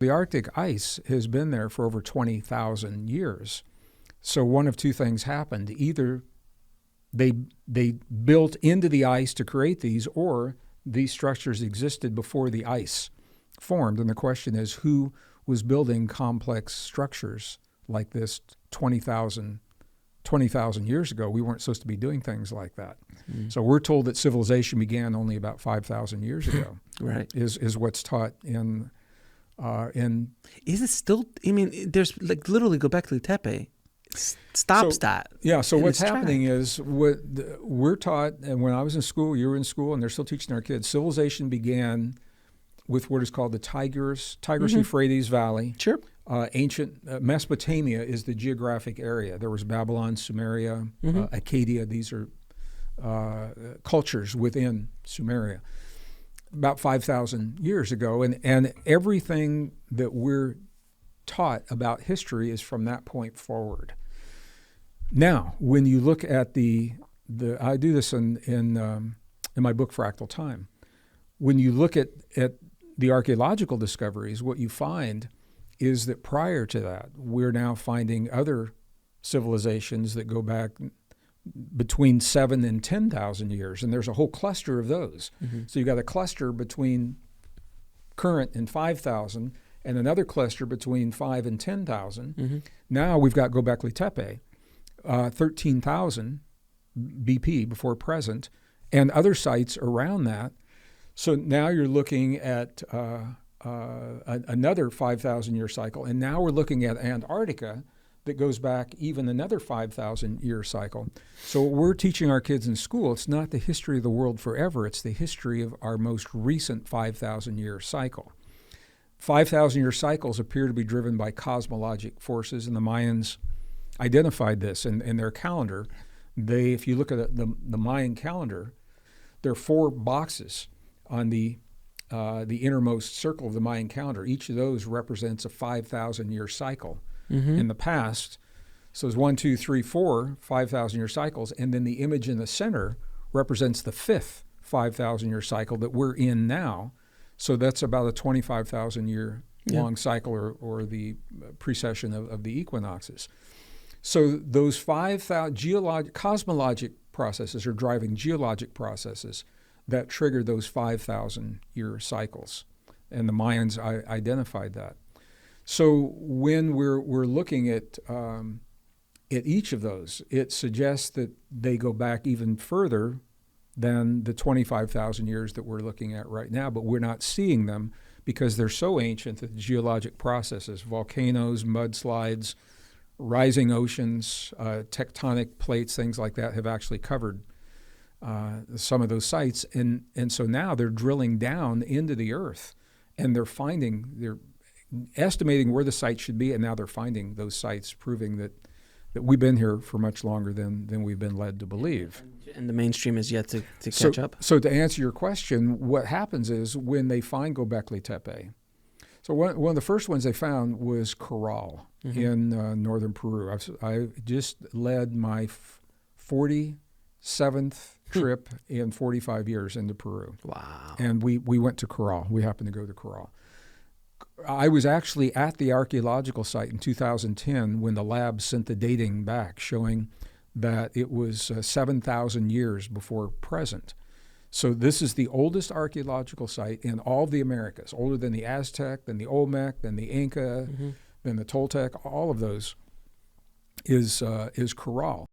The Arctic ice has been there for over 20,000 years. So one of two things happened. Either they built into the ice to create these, or these structures existed before the ice formed. And the question is, who was building complex structures like this 20,000 years ago? We weren't supposed to be doing things like that. So we're told that civilization began only about 5,000 years ago. Right. Is what's taught in. Is it still? I mean, there's like literally Göbekli Tepe stops that. Yeah. So what's its happening track. is we're taught, and when I was in school, you were in school, and they're still teaching our kids. Civilization began with what is called the Tigris-Euphrates Valley. Sure. Ancient Mesopotamia is the geographic area. There was Babylon, Sumeria, Akkadian. These are cultures within Sumeria. About 5,000 years ago, and everything that we're taught about history is from that point forward. Now, when you look at I do this in my book Fractal Time. When you look at the archaeological discoveries, what you find is that prior to that, we're now finding other civilizations that go back between 7,000 and 10,000 years, and there's a whole cluster of those. So you've got a cluster between current and 5,000, and another cluster between 5,000 and 10,000. Now we've got Göbekli Tepe, 13,000 BP, before present, and other sites around that. So now you're looking at another 5,000-year cycle, and now we're looking at Antarctica that goes back even another 5,000-year cycle. So what we're teaching our kids in school, it's not the history of the world forever, it's the history of our most recent 5,000-year cycle. 5,000-year cycles appear to be driven by cosmologic forces, and the Mayans identified this in their calendar. If you look at the Mayan calendar, there are 4 boxes on the innermost circle of the Mayan calendar. Each of those represents a 5,000-year cycle in the past. So it's 1, 2, 3, 4 5,000-year cycles, and then the image in the center represents the 5th 5,000-year cycle that we're in now. So that's about a 25,000-year long cycle, or the precession of the equinoxes. So those 5,000 cosmologic processes are driving geologic processes that trigger those 5,000-year cycles, and the Mayans identified that. So when we're looking at each of those, it suggests that they go back even further than the 25,000 years that we're looking at right now, but we're not seeing them because they're so ancient that the geologic processes, volcanoes, mudslides, rising oceans, tectonic plates, things like that, have actually covered some of those sites. And so now they're drilling down into the earth, and they're estimating where the site should be, and now they're finding those sites, proving that we've been here for much longer than we've been led to believe. And the mainstream is yet to catch up. So to answer your question, what happens is when they find Göbekli Tepe, so one of the first ones they found was Corral in northern Peru. I just led my 47th trip in 45 years into Peru. Wow. And we went to Corral. We happened to go to Corral. I was actually at the archaeological site in 2010 when the lab sent the dating back, showing that it was 7,000 years before present. So this is the oldest archaeological site in all of the Americas, older than the Aztec, than the Olmec, than the Inca, than the Toltec. All of those is Corral.